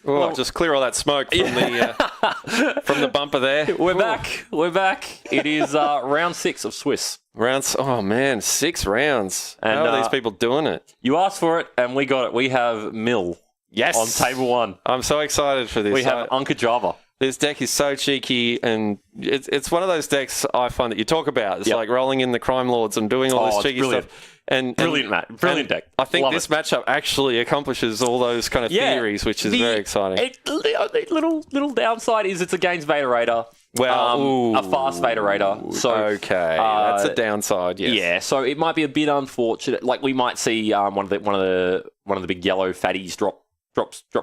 Oh, just clear all that smoke from the bumper there. We're back. We're back. It is round 6 of Swiss. Rounds. Oh man, 6 rounds. And, how are these people doing it? You asked for it, and we got it. We have Mill. Yes. On table 1. I'm so excited for this. We have Anka Java. This deck is so cheeky, and it's one of those decks I find that you talk about. It's like rolling in the Crime Lords and doing all this cheeky stuff. Brilliant, Matt. Brilliant deck. I think this matchup actually accomplishes all those kind of theories, which is very exciting. Little downside is it's against Vader Raider. Well, a fast Vader Raider. So okay, that's a downside. Yes. Yeah, so it might be a bit unfortunate. Like we might see one of the big yellow fatties drop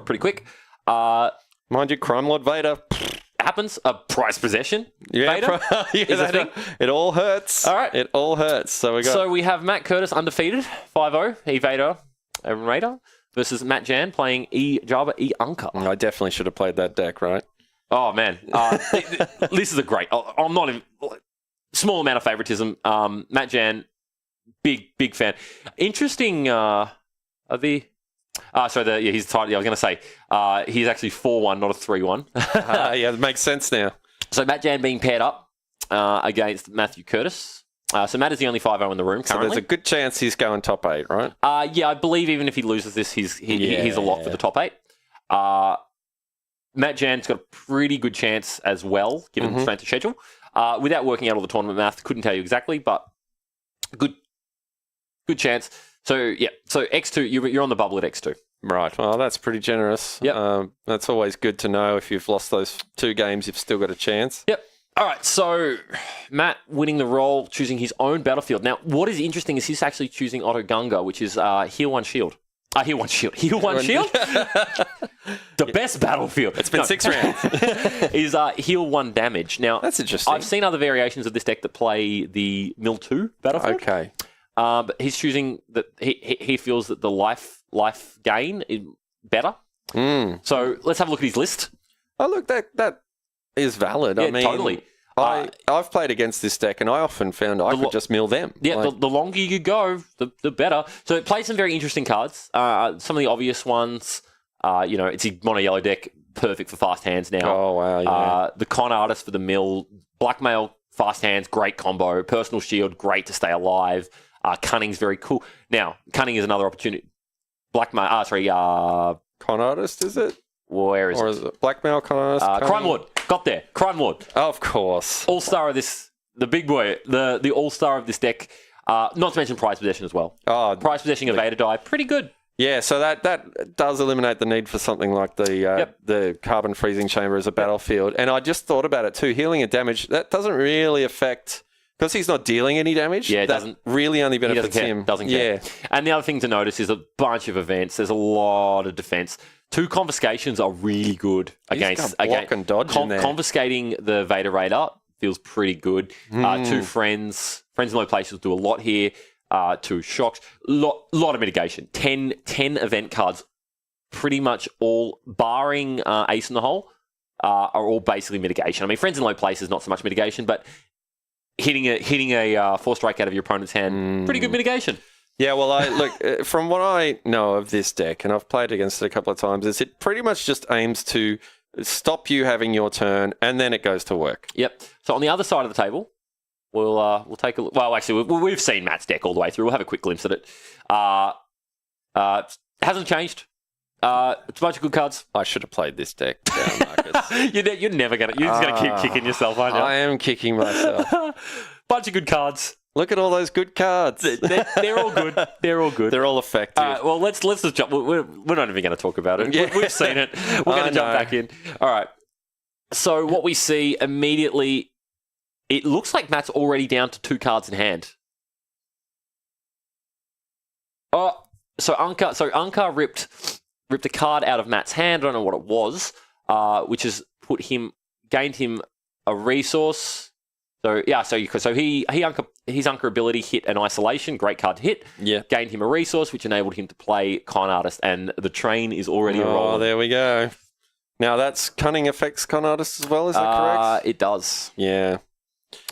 pretty quick. Mind you, Crime Lord Vader happens. A prize possession. Yeah, Vader is a thing. It all hurts. All right, it all hurts. So we have Matt Curtis undefeated 5-0 E Vader Raider versus Matt Jan playing E Java E Anka. I definitely should have played that deck, right? Oh man, this is a great. I'm not in small amount of favoritism. Matt Jan, big fan. Interesting. He's tied. I was going to say he's actually 4-1, not a 3-1. Yeah, it makes sense now. So Matt Jan being paired up against Matthew Curtis. So Matt is the only 5-0 in the room currently. So there's a good chance he's going top 8, right? Yeah, I believe even if he loses this, he's a lock for the top 8. Matt Jan's got a pretty good chance as well, given the strength of schedule. Without working out all the tournament math, couldn't tell you exactly, but good chance. So, yeah. So, X2, you're on the bubble at X2. Right. Well, that's pretty generous. Yep. That's always good to know. If you've lost those 2 games, you've still got a chance. Yep. All right. So, Matt winning the role, choosing his own battlefield. Now, what is interesting is he's actually choosing Otto Gunga, which is Heal 1 Shield. Heal 1 Shield. Heal 1 Shield? The best battlefield. It's been 6 rounds. Is Heal 1 Damage. Now, that's interesting. I've seen other variations of this deck that play the Mill 2 battlefield. Okay. But he's choosing that he feels that the life gain is better. So let's have a look at his list. Oh, look, that is valid. Yeah, I mean, totally. I've played against this deck, and I often found I could just mill them. Yeah, the longer you go, the better. So it plays some very interesting cards. Some of the obvious ones, it's a mono yellow deck, perfect for fast hands now. Oh wow! Yeah. The Con Artist for the mill, blackmail, fast hands, great combo. Personal Shield, great to stay alive. Cunning's very cool. Now, Cunning is another opportunity. Blackmail, Con Artist, is it? Where is it? Or is it Blackmail, Con Artist? Crime Lord. Got there. Crime Lord. Of course. All-star of this, the big boy, the all-star of this deck. Not to mention prize possession as well. Prize possession of Vader die, pretty good. Yeah, so that does eliminate the need for something like the carbon freezing chamber as a battlefield. And I just thought about it too. Healing and damage, that doesn't really affect... Because he's not dealing any damage, it doesn't really only benefits him. Doesn't care. Yeah. And the other thing to notice is a bunch of events. There's a lot of defense. 2 confiscations are really good against block and dodge in there. Confiscating the Vader Raider feels pretty good. 2 friends in low places do a lot here. 2 shocks, lot of mitigation. 10 event cards, pretty much all barring Ace in the Hole, are all basically mitigation. I mean, friends in low places not so much mitigation, but hitting a 4 strike out of your opponent's hand, pretty good mitigation. Yeah, well, look, from what I know of this deck, and I've played against it a couple of times, is it pretty much just aims to stop you having your turn, and then it goes to work. Yep. So on the other side of the table, we'll take a look. Well, actually, we've seen Matt's deck all the way through. We'll have a quick glimpse at it. Hasn't changed. It's a bunch of good cards. I should have played this deck down, Marcus. You're never gonna. You're just gonna keep kicking yourself, aren't you? I am kicking myself. Bunch of good cards. Look at all those good cards. They're all good. They're all good. They're all effective. Well, let's just jump. We're not even going to talk about it. Yeah. We've seen it. We're going to jump back in. All right. So what we see immediately, it looks like Matt's already down to 2 cards in hand. So Anka ripped a card out of Matt's hand. I don't know what it was, which has gained him a resource. So yeah, his Anka ability hit an isolation, great card to hit. Yeah, gained him a resource, which enabled him to play Con Artist, and the train is already rolling. Oh, there we go. Now that's Cunning affects Con Artist as well. Is that correct? It does. Yeah,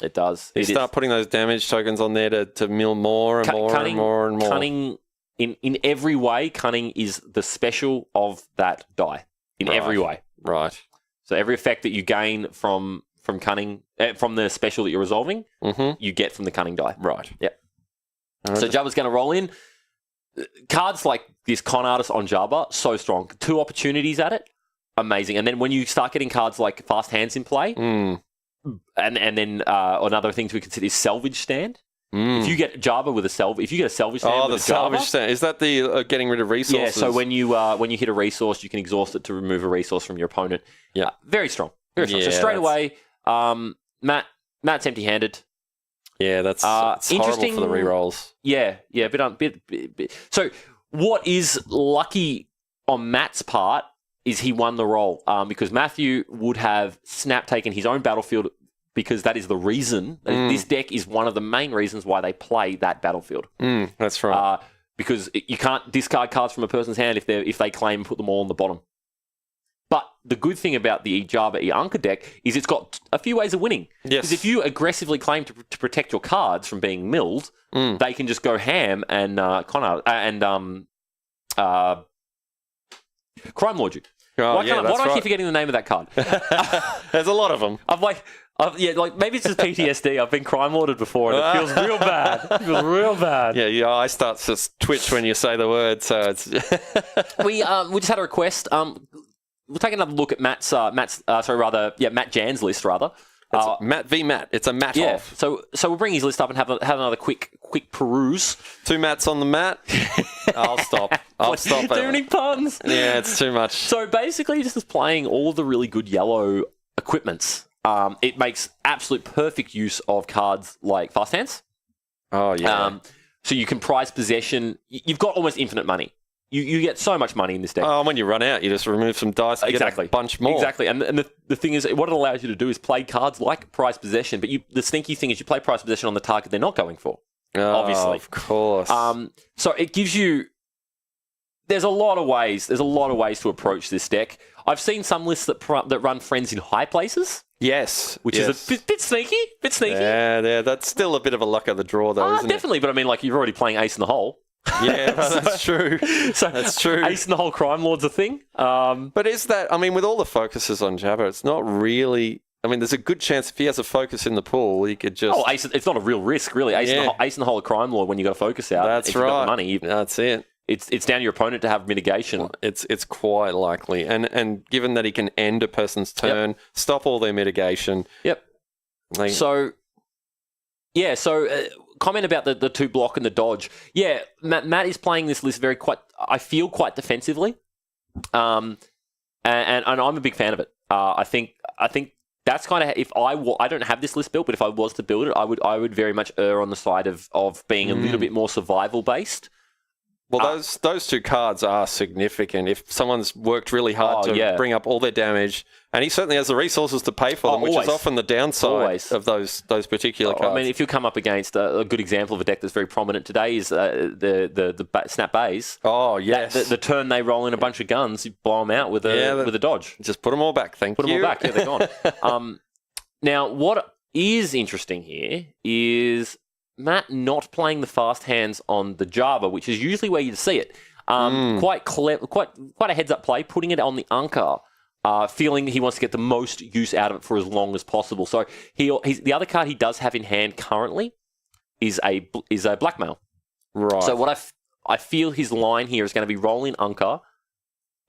it does. You start putting those damage tokens on there to mill more and more and more and more. Cunning in every way. Cunning is the special of that die. in every way. Right. So every effect that you gain from cunning, from the special that you're resolving, you get from the cunning die. Right. Yep. So Jabba's going to roll in. Cards like this Con Artist on Jabba, so strong. 2 opportunities at it, amazing. And then when you start getting cards like Fast Hands in play, and then another thing to consider is Salvage Stand. If you get Jabba with a salvage, if you get a salvage stand with a salvage Jabba, stand. Is that the getting rid of resources? Yeah. So when you hit a resource, you can exhaust it to remove a resource from your opponent. Yeah. Very strong. Very strong. Yeah, so straight away, Matt's empty-handed. Yeah, that's it's horrible for the rerolls. Yeah. Bit. So what is lucky on Matt's part is he won the roll because Matthew would have snap taken his own battlefield. Because that is the reason. This deck is one of the main reasons why they play that battlefield. That's right. Because you can't discard cards from a person's hand if they claim put them all on the bottom. But the good thing about the Jabba Anka deck is it's got a few ways of winning. Yes. Because if you aggressively claim to protect your cards from being milled, they can just go ham and Crime Lord you. Why do I keep forgetting the name of that card? There's a lot of them. Maybe it's just PTSD. I've been crime lorded before, and it feels real bad. It feels real bad. Yeah, I start to twitch when you say the word. So it's we just had a request. We'll take another look at Matt Jan's list rather. Matt v. Matt. It's a Matt off. So we'll bring his list up and have another quick peruse. 2 Matts on the mat. I'll stop. Too many puns. Yeah, it's too much. So basically, just playing all the really good yellow equipments. It makes absolute perfect use of cards like Fast Hands. Oh, yeah. So you can prize possession. You've got almost infinite money. You get so much money in this deck. Oh, when you run out, you just remove some dice and get a bunch more. Exactly. And the thing is, what it allows you to do is play cards like prize possession, but the sneaky thing is you play prize possession on the target they're not going for, obviously. Of course. So it gives you... There's a lot of ways to approach this deck. I've seen some lists that run friends in high places. Yes. Which is a bit sneaky. Yeah, that's still a bit of a luck of the draw, though, isn't definitely, it? But I mean, you're already playing Ace in the Hole. Yeah, that's true. That's true. Ace in the Hole Crime Lord's a thing. But is that... I mean, with all the focuses on Jabba, it's not really... I mean, there's a good chance if he has a focus in the pool, he could just... Ace, it's not a real risk, really. Ace in the Hole Crime Lord, when you got a focus out. That's right. You've got the money. That's it. It's down to your opponent to have mitigation. It's quite likely. And given that he can end a person's turn, stop all their mitigation. Yep. Comment about the 2 block and the dodge. Yeah, Matt is playing this list I feel quite defensively. And I'm a big fan of it. I think that's kind of, if I don't have this list built, but if I was to build it, I would very much err on the side of being a little bit more survival based. Well, those 2 cards are significant. If someone's worked really hard to bring up all their damage, and he certainly has the resources to pay for them, which is often the downside of those particular cards. I mean, if you come up against a good example of a deck that's very prominent today is the Snap Bays. Oh, yes. The turn they roll in a bunch of guns, you blow them out with a dodge. Just put them all back, Put them all back, yeah, they're gone. Now, what is interesting here is... Matt not playing the Fast Hands on the Jabba, which is usually where you'd see it. Quite a heads-up play, putting it on the Anka, feeling he wants to get the most use out of it for as long as possible. So the other card he does have in hand currently is a blackmail. Right. So what I feel his line here is going to be rolling Anka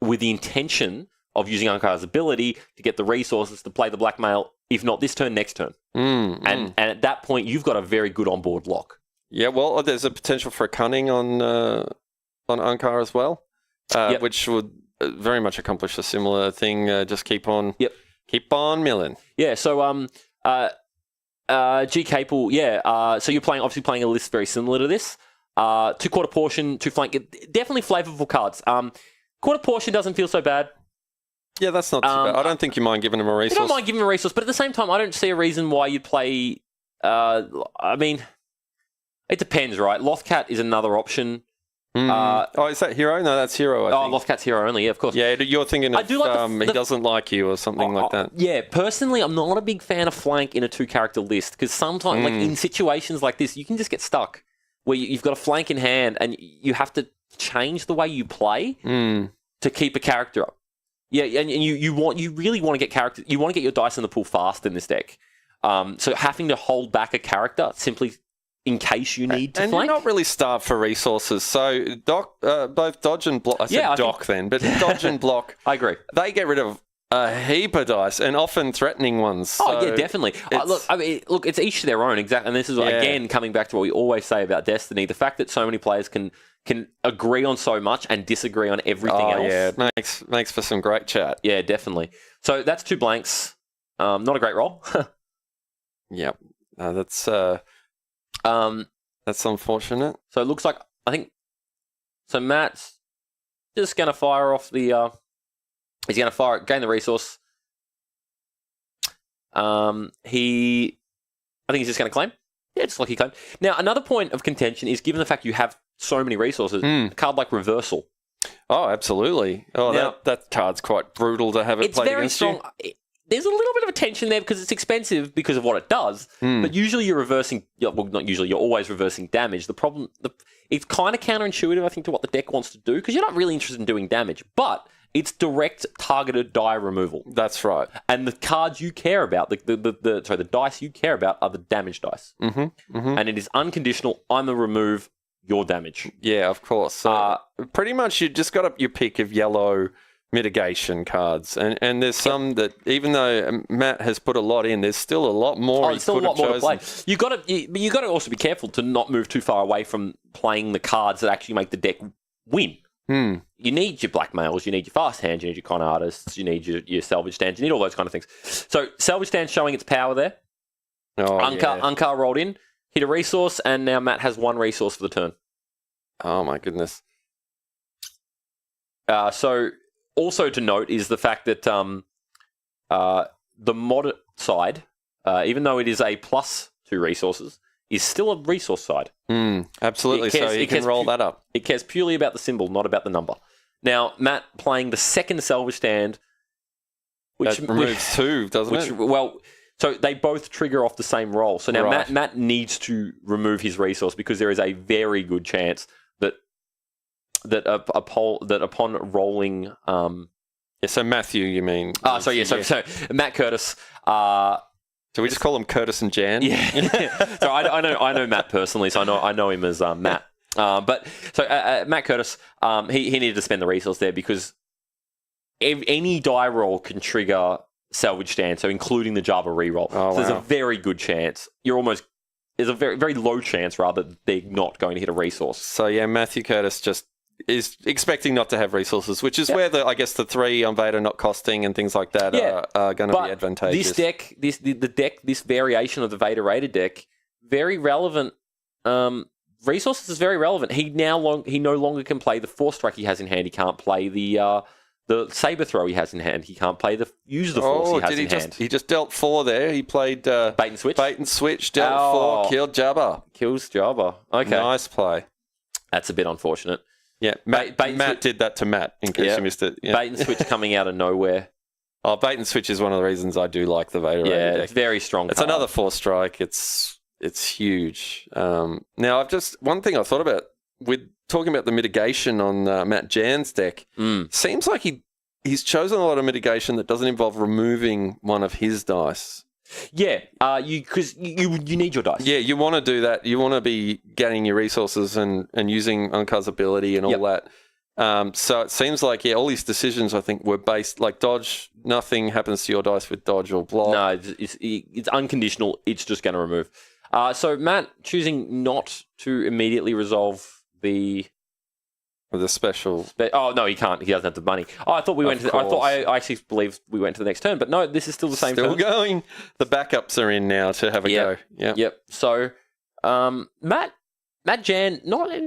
with the intention of using Anka's ability to get the resources to play the blackmail, if not this turn, next turn. And at that point, you've got a very good onboard lock. Yeah, well, there's a potential for a cunning on Ankar as well, which would very much accomplish a similar thing. Just keep on milling. Yeah. So G Capel, so you're obviously playing a list very similar to this. 2 quarter portion, 2 flank, definitely flavorful cards. Quarter portion doesn't feel so bad. Yeah, that's not too bad. I don't think you mind giving him a resource. I don't mind giving him a resource, but at the same time, I don't see a reason why you'd play... I mean, it depends, right? Lothcat is another option. Is that hero? No, that's hero, I think. Lothcat's hero only, yeah, of course. Yeah, you're thinking of he doesn't like you or something like that. Yeah, personally, I'm not a big fan of flank in a 2-character list, because sometimes, in situations like this, you can just get stuck, where you've got a flank in hand, and you have to change the way you play to keep a character up. Yeah, and you really want to get characters. You want to get your dice in the pool fast in this deck. So having to hold back a character simply in case you need to and flank. You're not really starved for resources. So both dodge and block. I said but dodge and block. I agree. They get rid of a heap of dice and often threatening ones. Oh, yeah, definitely. Look, it's each to their own, exactly. And this is, again, coming back to what we always say about Destiny, the fact that so many players can agree on so much and disagree on everything else. Yeah, it makes for some great chat. Yeah, definitely. So that's 2 blanks. Not a great roll. Yep. That's unfortunate. So it looks like, so Matt's just going to fire off the... he's going to gain the resource. I think he's just going to claim. Yeah, just like he claimed. Now, another point of contention is, given the fact you have so many resources, a card like Reversal. Oh, absolutely. Oh, now, that card's quite brutal to have it played against you. There's a little bit of a tension there because it's expensive because of what it does. But usually you're reversing... Well, not usually. You're always reversing damage. The problem... It's kind of counterintuitive, I think, to what the deck wants to do because you're not really interested in doing damage. But... it's direct targeted die removal. That's right. And the cards you care about, the dice you care about are the damage dice. And it is unconditional. I'm going to remove your damage. Yeah, of course. So pretty much you just got your pick of yellow mitigation cards. And there's some that, even though Matt has put a lot in, there's still a lot more there's still a lot more to play. You got to also be careful to not move too far away from playing the cards that actually make the deck win. You need your blackmails, you need your fast hands, you need your con artists, you need your salvage stands, you need all those kind of things. So salvage stand showing its power there. Unkar rolled in, hit a resource, and now Matt has 1 resource for the turn. Oh my goodness. So also to note is the fact that the mod side, even though it is a +2 resources, is still a resource side. Absolutely, so you can roll that up. It cares purely about the symbol, not about the number. Now, Matt playing the second salvage stand... That removes 2, doesn't it? Well, so they both trigger off the same roll. So now Matt needs to remove his resource because there is a very good chance that upon rolling... so Matthew, you mean? So Matt Curtis... So we just call him Curtis and Jan? Yeah. So I know Matt personally, so I know him as Matt. But Matt Curtis, he needed to spend the resource there because any die roll can trigger salvage stand, so including the Java reroll. There's a very good chance. There's a very, very low chance, rather, that they're not going to hit a resource. So yeah, Matthew Curtis just is expecting not to have resources, which is where the 3 on Vader not costing and things like that are going to be advantageous. This variation of the Vader Raider deck, very relevant. Resources is very relevant. He no longer can play the Force Strike he has in hand. He can't play the Saber Throw he has in hand. He can't play use the Force he has in hand. He just dealt 4 there. He played bait and switch. Bait and switch, dealt 4, killed Jabba. Kills Jabba. Okay. Nice play. That's a bit unfortunate. Yeah, Matt did that to Matt, in case you missed it. Yeah. Bait and switch coming out of nowhere. Oh, bait and switch is one of the reasons I do like the Vader Raider deck. It's very strong. It's another 4 strike. It's huge. Now, one thing I thought about with talking about the mitigation on Matt Jan's deck, seems like he's chosen a lot of mitigation that doesn't involve removing one of his dice. Yeah, because you need your dice. Yeah, you want to do that. You want to be getting your resources and using Unkar's ability and all that. So it seems like, all his decisions, I think, were based, like dodge, nothing happens to your dice with dodge or block. No, it's unconditional. It's just going to remove. So Matt choosing not to immediately resolve the special. Oh no, he can't. He doesn't have the money. Oh, I thought we went. I actually believed we went to the next turn, but no, this is still the same. Still going. The backups are in now to have a go. Yep. So, Matt Jan,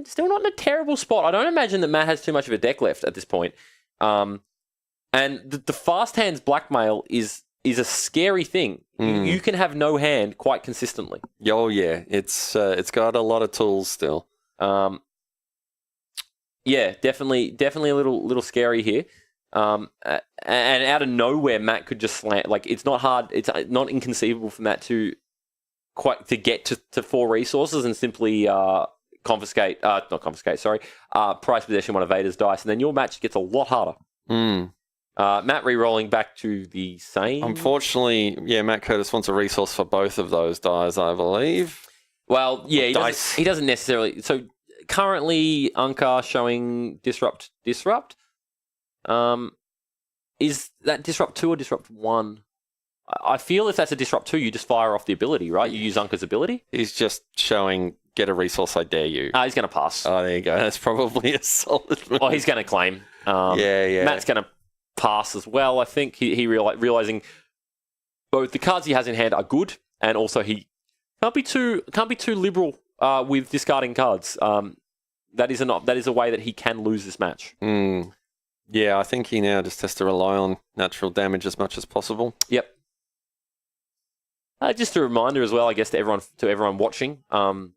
still not in a terrible spot. I don't imagine that Matt has too much of a deck left at this point. And the fast hands blackmail is a scary thing. You can have no hand quite consistently. Oh yeah, it's got a lot of tools still. Yeah, definitely a little scary here. And out of nowhere, Matt could just slam. Like, it's not hard. It's not inconceivable for Matt to get to 4 resources and simply price possession one of Vader's dice, and then your match gets a lot harder. Matt re-rolling back to the same. Unfortunately, Matt Curtis wants a resource for both of those dies, I believe. Well, yeah, he doesn't necessarily. So currently, Unkar showing disrupt. Is that disrupt 2 or disrupt 1? I feel if that's a disrupt 2, you just fire off the ability, right? You use Unkar's ability. He's just showing get a resource, I dare you. He's going to pass. Oh, there you go. That's probably a solid move. Well, he's going to claim. Yeah. Matt's going to pass as well. I think he realizing both the cards he has in hand are good, and also he can't be too liberal with discarding cards. That is a way that he can lose this match. Yeah, I think he now just has to rely on natural damage as much as possible. Yep. Just a reminder as well, I guess, to everyone watching, to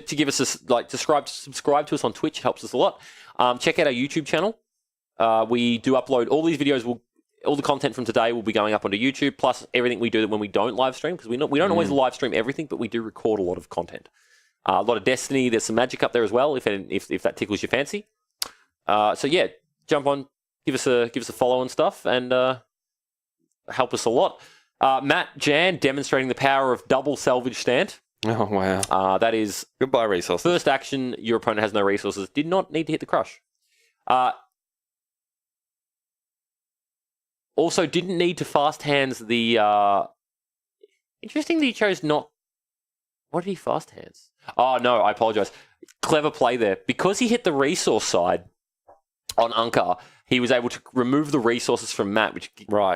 give us subscribe to us on Twitch. It helps us a lot. Check out our YouTube channel. We do upload all these videos. All the content from today will be going up onto YouTube. Plus everything we do when we don't live stream, because we don't always live stream everything, but we do record a lot of content. A lot of Destiny. There's some Magic up there as well, if that tickles your fancy. So yeah, jump on, give us a follow and stuff, and help us a lot. Matt Jan demonstrating the power of double salvage stand. Oh wow! That is goodbye resources. First action, your opponent has no resources. Did not need to hit the crush. Also, didn't need to fast hands the. Interesting that he chose not. What did he fast hands? Oh no, I apologize. Clever play there, because he hit the resource side on Unkar. He was able to remove the resources from Matt, which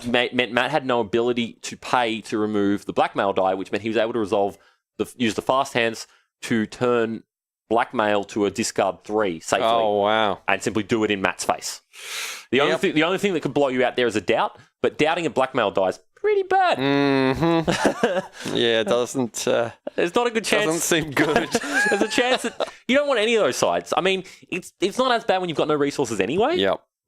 meant Matt had no ability to pay to remove the blackmail die, which meant he was able to use the fast hands to turn blackmail to a discard 3 safely. Oh, wow. And simply do it in Matt's face. The only thing that could blow you out there is a doubt, but doubting a blackmail die is pretty bad. Mm-hmm. Yeah, it doesn't... There's not a good chance. Doesn't seem good. There's a chance that you don't want any of those sides. I mean, it's not as bad when you've got no resources anyway.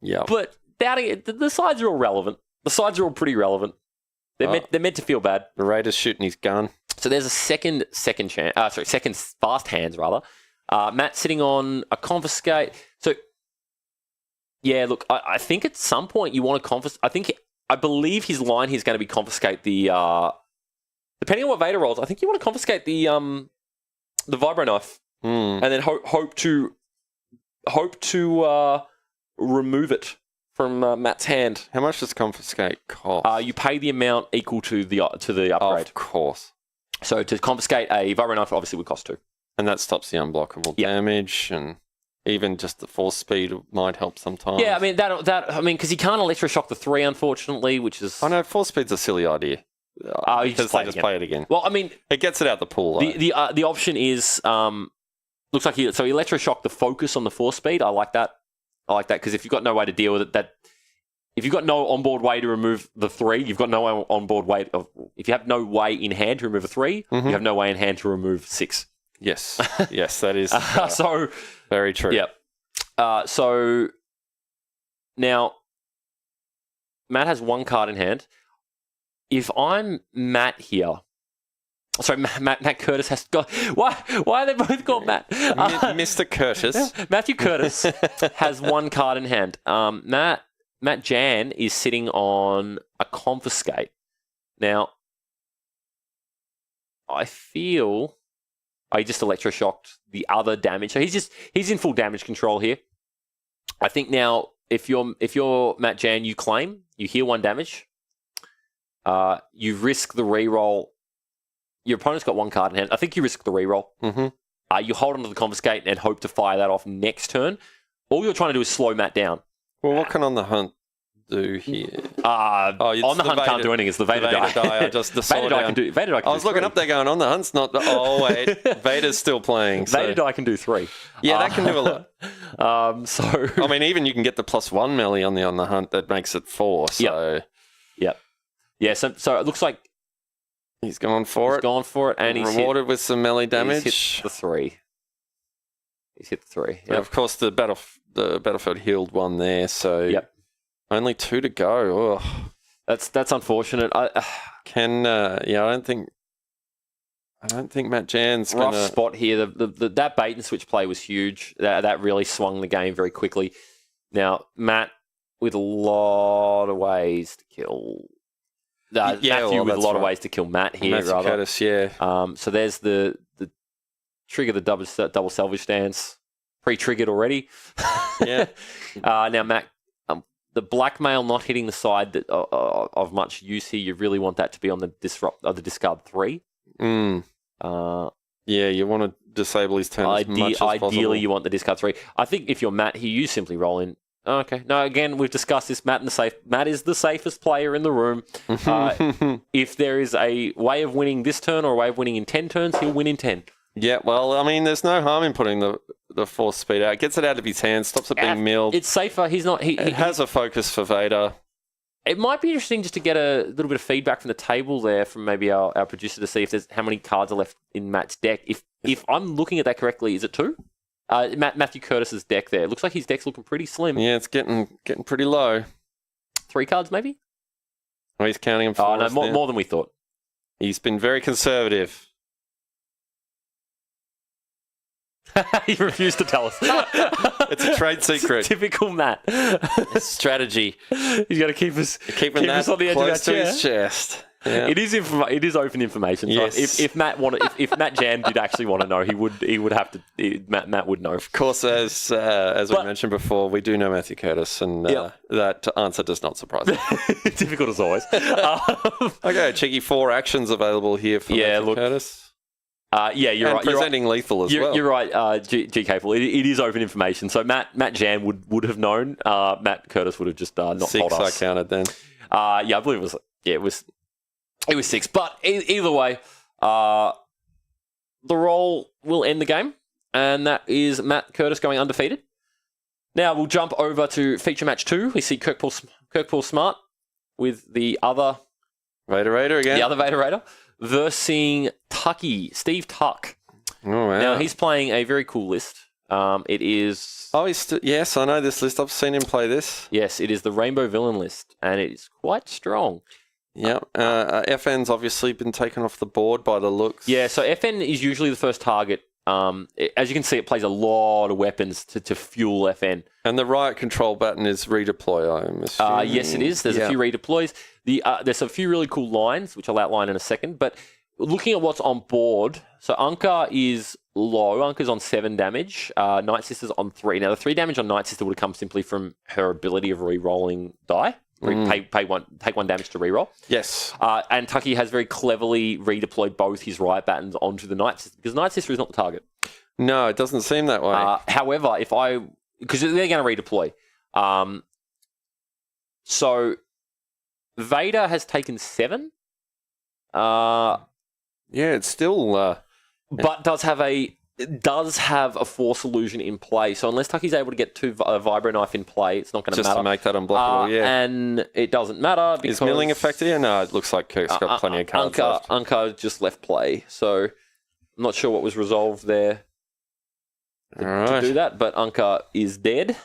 Yep. But doubting it, the sides are all relevant. The sides are all pretty relevant. They're meant to feel bad. The Raider's shooting his gun. So there's a second fast hands rather. Matt sitting on a confiscate. So yeah, look, I think at some point you want to confiscate. I believe his line here is going to be confiscate the. Depending on what Vader rolls, I think you want to confiscate the vibro knife, and then hope to remove it from Matt's hand. How much does confiscate cost? You pay the amount equal to the upgrade. Of course. So to confiscate a vibro knife obviously would cost 2. And that stops the unblockable damage, and even just the force speed might help sometimes. Yeah, I mean because he can't electroshock the 3, unfortunately, which is. I know force speed's a silly idea. You just play it again. Well, I mean, it gets it out the pool. The option is looks like he electroshock the focus on the force speed. I like that because if you've got no way to deal with it, if you've got no onboard way to remove the 3, you've got no onboard way. If you have no way in hand to remove a 3, you have no way in hand to remove 6. Yes, that is so very true. Yep. So now Matt has 1 card in hand. If I'm Matt here. Sorry, Matt Curtis has got. Why are they both called Matt? Mr. Curtis. Matthew Curtis has 1 card in hand. Matt Jan is sitting on a confiscate. Now, I feel he just electroshocked the other damage. So he's in full damage control here. I think now if you're Matt Jan, you claim, you heal 1 damage. You risk the reroll. Your opponent's got 1 card in hand. I think you risk the reroll. You hold on to the confiscate and hope to fire that off next turn. All you're trying to do is slow Matt down. Well, what can On the Hunt do here? On the Hunt can't do anything. It's the Vader die. I just the Vader die can do. Vader die can I was looking up there going, On the Hunt's not. Oh wait, Vader's still playing. So. Vader die can do 3. Yeah, that can do a lot. So I mean, even you can get the +1 melee on the Hunt. That makes it 4. So yep. Yeah. So it looks like he's going for it. Gone for it, and he's rewarded with some melee damage. He's hit the 3. He's hit the 3. Yep. And of course, the battlefield healed 1 there. So only 2 to go. Ugh. That's unfortunate. I don't think Matt Jan's rough spot here. That bait and switch play was huge. That really swung the game very quickly. Now Matt with a lot of ways to kill. Matthew with a lot of ways to kill Matt here. Matthew rather. Curtis, yeah. So there's the trigger the double salvage stance, pre-triggered already. Yeah. Now Matt, the blackmail not hitting the side that of much use here. You really want that to be on the discard 3. Yeah, you want to disable his turn as much as possible. Ideally, you want the discard 3. I think if you're Matt here, you simply roll in. Okay. No, again, we've discussed this. Matt is the safest player in the room. If there is a way of winning this turn or a way of winning in 10 turns, he'll win in 10. Yeah, well, I mean, there's no harm in putting the force speed out. Gets it out of his hands, stops it being milled. It's safer. He's not. He has a focus for Vader. It might be interesting just to get a little bit of feedback from the table there from maybe our producer to see if there's how many cards are left in Matt's deck. If I'm looking at that correctly, is it 2? Matthew Curtis's deck there. It looks like his deck's looking pretty slim. Yeah, it's getting pretty low. 3 cards maybe? Oh, he's counting them for us no, now. more than we thought. He's been very conservative. He refused to tell us. It's a trade secret. Typical Matt. Strategy. He's got to keep us on the edge of our close to his chest. Yeah. It is open information. So Yes. if Matt if Matt Jan did actually want to know, he would have to. Matt would know. Of course, as we mentioned before, we do know Matthew Curtis, and that answer does not surprise me. Difficult as always. Okay, cheeky 4 actions available here for Matthew Curtis. You're right. Presenting lethal as well. You're right, G. Capel. It is open information. So Matt Jan would have known. Matt Curtis would have just not 6 told us. I counted then. I believe it was 6. But either way, the roll will end the game, and that is Matt Curtis going undefeated. Now we'll jump over to feature match 2. We see Kirkpaul Smart with the other Vader Raider again. The other Vader Raider. Versing Steve Tuck. Oh, wow. Now, he's playing a very cool list. It is... Oh, yes, I know this list. I've seen him play this. Yes, it is the Rainbow Villain list, and it is quite strong. Yeah. FN's obviously been taken off the board by the looks. Yeah, so FN is usually the first target. As you can see, it plays a lot of weapons to fuel FN. And the riot control button is redeploy, I'm assuming. Yes, it is. There's a few redeploys. There's a few really cool lines, which I'll outline in a second. But looking at what's on board, so Anka is low. Anka's on 7 damage. Night Sister's on 3. Now, the 3 damage on Night Sister would have come simply from her ability of re-rolling die. Take 1 damage to reroll. Yes. And Tucky has very cleverly redeployed both his riot battens onto the Night Sister, because Night Sister is not the target. No, it doesn't seem that way. However, because they're going to redeploy. So Vader has taken 7. Yeah, it's still... but does have a Force Illusion in play. So unless Tucky's able to get 2 Vibro Knife in play, it's not going to matter. Just to make that unblockable, And it doesn't matter because... Is milling effective? Yeah, no, it looks like Kirk's got plenty of cards left. Anka just left play, so I'm not sure what was resolved there to do that, but Anka is dead.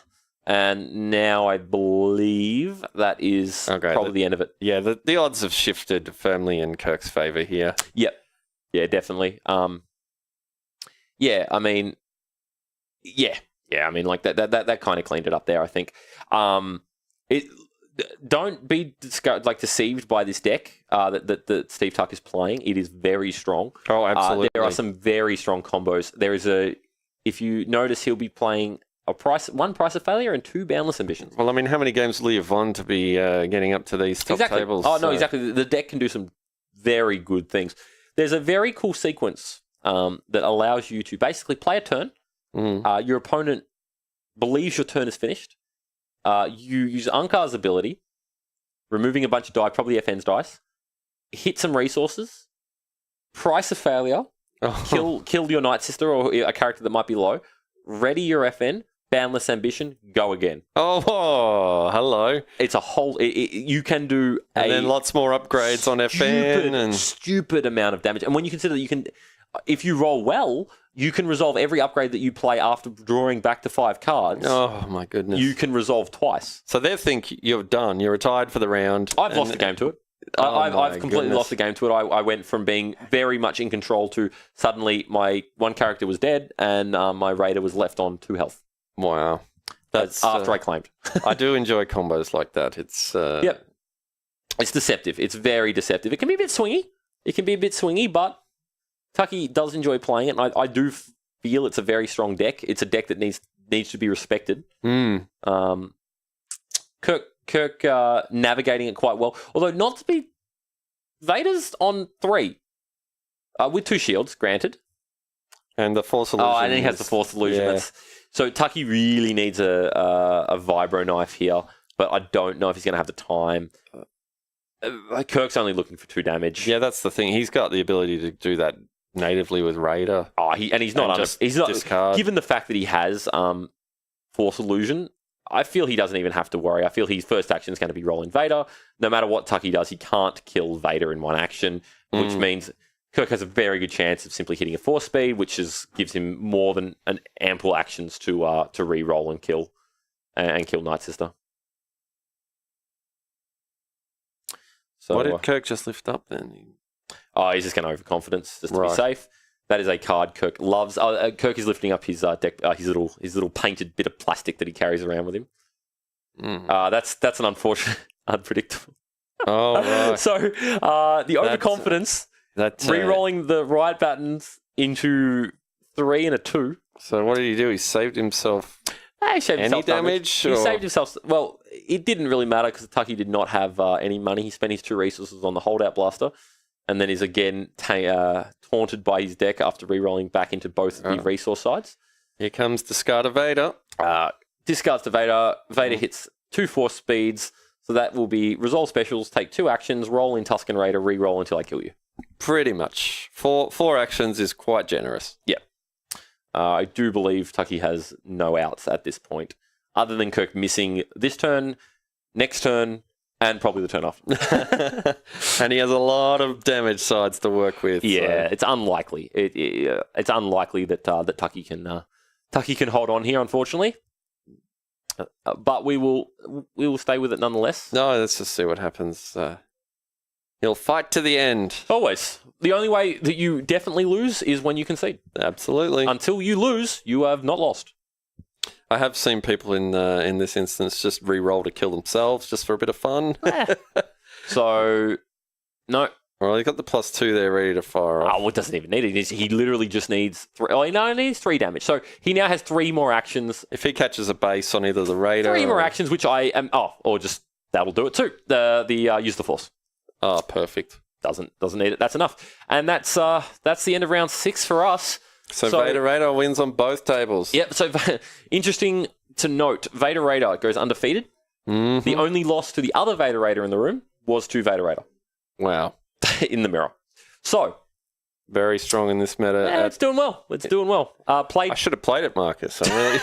And now I believe that is probably the end of it. Yeah, the odds have shifted firmly in Kirk's favour here. Yep. Yeah, definitely. I mean like that kind of cleaned it up there, I think. Don't be deceived by this deck that Steve Tuck is playing. It is very strong. Oh, absolutely. There are some very strong combos. If you notice, he'll be playing one Price of Failure and 2 Boundless Ambitions. Well, I mean, how many games will you have won to be getting up to these top tables? Oh, no, exactly. The deck can do some very good things. There's a very cool sequence that allows you to basically play a turn. Your opponent believes your turn is finished. You use Ankar's ability, removing a bunch of die, probably FN's dice, hit some resources, Price of Failure, kill your Night Sister or a character that might be low, ready your FN, Boundless Ambition, go again. Oh, hello. It's a whole... you can do and then lots more upgrades on FN. Stupid amount of damage. And when you consider that you can... If you roll well, you can resolve every upgrade that you play after drawing back to 5 cards. Oh, my goodness. You can resolve twice. So they think you're done. You're retired for the round. I've lost the game to it. I've completely lost the game to it. I went from being very much in control to suddenly my one character was dead and my Raider was left on 2 health. Wow. That's after I claimed. I do enjoy combos like that. It's Yep. It's deceptive. It's very deceptive. It can be a bit swingy. But Tucky does enjoy playing it. And I do feel it's a very strong deck. It's a deck that needs to be respected. Kirk navigating it quite well. Although not to be... Vader's on 3. With 2 shields, granted. And the Force Illusion. Oh, and he has the Force Illusion. Yeah. So Tucky really needs a Vibro Knife here, but I don't know if he's going to have the time. Kirk's only looking for 2 damage. Yeah, that's the thing. He's got the ability to do that natively with Raider. Oh, he's not discard. Given the fact that he has Force Illusion, I feel he doesn't even have to worry. I feel his first action is going to be rolling Vader. No matter what Tucky does, he can't kill Vader in one action, which means Kirk has a very good chance of simply hitting a 4-speed, which gives him more than an ample actions to re-roll and kill Night Sister. So What did Kirk just lift up then? Oh, he's just going to overconfidence just to be safe. That is a card Kirk loves. Kirk is lifting up his deck, his little painted bit of plastic that he carries around with him. That's an unfortunate, unpredictable. Oh, right. So the overconfidence, re-rolling the riot buttons into 3 and a 2. So what did he do? He saved himself. He saved any himself damage? He saved himself. Well, it didn't really matter because Tucky did not have any money. He spent his 2 resources on the holdout blaster, and then is again taunted by his deck after re-rolling back into both the resource sides. Here comes discard of Vader. Discards to Vader. Vader hits 2 force speeds, so that will be resolve specials, take 2 actions, roll in Tusken Raider, re-roll until I kill you. Pretty much. 4 actions is quite generous. Yeah. I do believe Tucky has no outs at this point, other than Kirk missing this turn, next turn, and probably the turn after. And he has a lot of damage sides to work with. Yeah, so. It's unlikely. It's unlikely that Tucky can hold on here, unfortunately. But we will stay with it nonetheless. No, let's just see what happens. He'll fight to the end. Always. The only way that you definitely lose is when you concede. Absolutely. Until you lose, you have not lost. I have seen people in this instance just re-roll to kill themselves just for a bit of fun. So, no. Well, he got the +2 there ready to fire off. Oh, well, it doesn't even need it. He literally just needs 3. Oh, no, he needs 3 damage. So he now has 3 more actions. If he catches a base on either the Raider 3 more actions, which I am... Oh, or just... That'll do it too. The use the Force. Oh, perfect. Doesn't need it. That's enough. And that's the end of round 6 for us. So Vader Raider wins on both tables. Yep. So interesting to note, Vader Raider goes undefeated. Mm-hmm. The only loss to the other Vader Raider in the room was to Vader Raider. Wow. In the mirror. So very strong in this meta. Yeah, it's doing well. Played. I should have played it, Marcus. Really...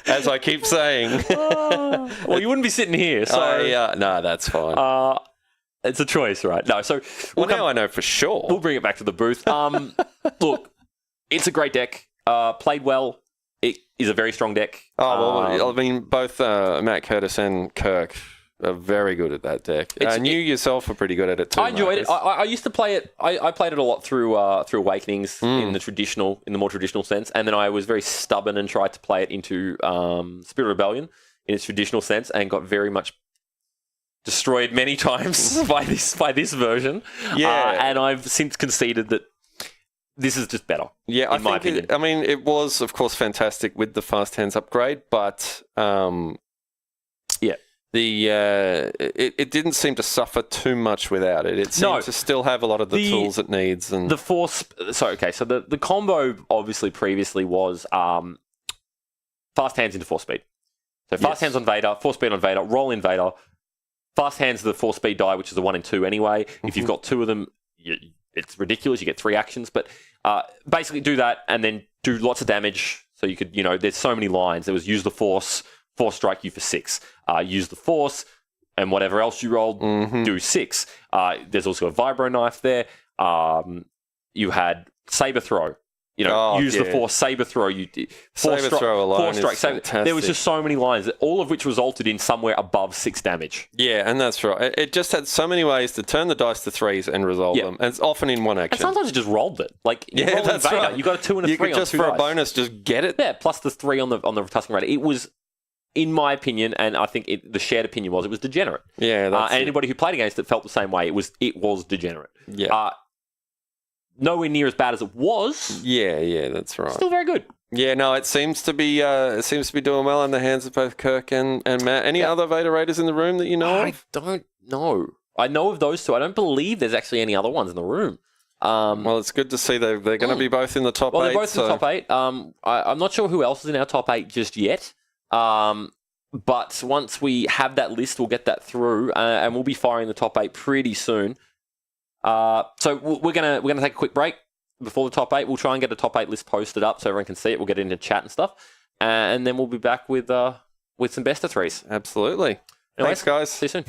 As I keep saying. Well, you wouldn't be sitting here. So no, that's fine. It's a choice, right? No, so now I know for sure. We'll bring it back to the booth. Look, it's a great deck. Played well. It is a very strong deck. Oh well, I mean, both Matt Curtis and Kirk are very good at that deck. You yourself are pretty good at it too. I enjoyed it. I used to play it. I played it a lot through Awakenings in the more traditional sense, and then I was very stubborn and tried to play it into Spirit Rebellion in its traditional sense, and got very much destroyed many times by this version. Yeah, and I've since conceded that this is just better. Yeah, in my opinion. It was of course fantastic with the fast hands upgrade, but yeah. It didn't seem to suffer too much without it. It seemed to still have a lot of the tools it needs. And the force. So the combo obviously previously was fast hands into 4-speed. So fast hands on Vader, 4-speed on Vader, roll in Vader. Fast hands the 4-speed die, which is a 1 and 2 anyway. If you've got 2 of them, it's ridiculous. You get 3 actions, but basically do that and then do lots of damage. So you could, there's so many lines. There was use the Force strike you for 6. Use the Force, and whatever else you rolled, do 6. There's also a Vibro Knife there. You had Saber Throw use the force, saber throw. You did saber throw alone four is fantastic. There was just so many lines, all of which resulted in somewhere above 6 damage. Yeah, and that's right. It just had so many ways to turn the dice to 3s and resolve them, and it's often in one action. And sometimes it just rolled it. Like you roll that's Vader, right. you got a 2 and a 3 you could on just 2 for dice. a bonus just get it. Yeah, plus the 3 on the Tusken Raider. It was, in my opinion, and I think the shared opinion was, it was degenerate. Yeah, that's and anybody who played against it felt the same way. It was degenerate. Yeah. Nowhere near as bad as it was. Yeah, that's right. Still very good. Yeah, no, it seems to be doing well in the hands of both Kirk and Matt. Any other Vader Raiders in the room that you know I of? don't know. I know of those two. I don't believe there's actually any other ones in the room. Well, it's good to see they're going to be both in the top 8. They're both in the top 8. I'm not sure who else is in our top 8 just yet. But once we have that list, we'll get that through, and we'll be firing the top 8 pretty soon. So we're gonna take a quick break before the top 8. We'll try and get a top 8 list posted up so everyone can see it. We'll get it into chat and stuff, and then we'll be back with some best of 3s. Absolutely. Anyways, Thanks, guys. See you soon.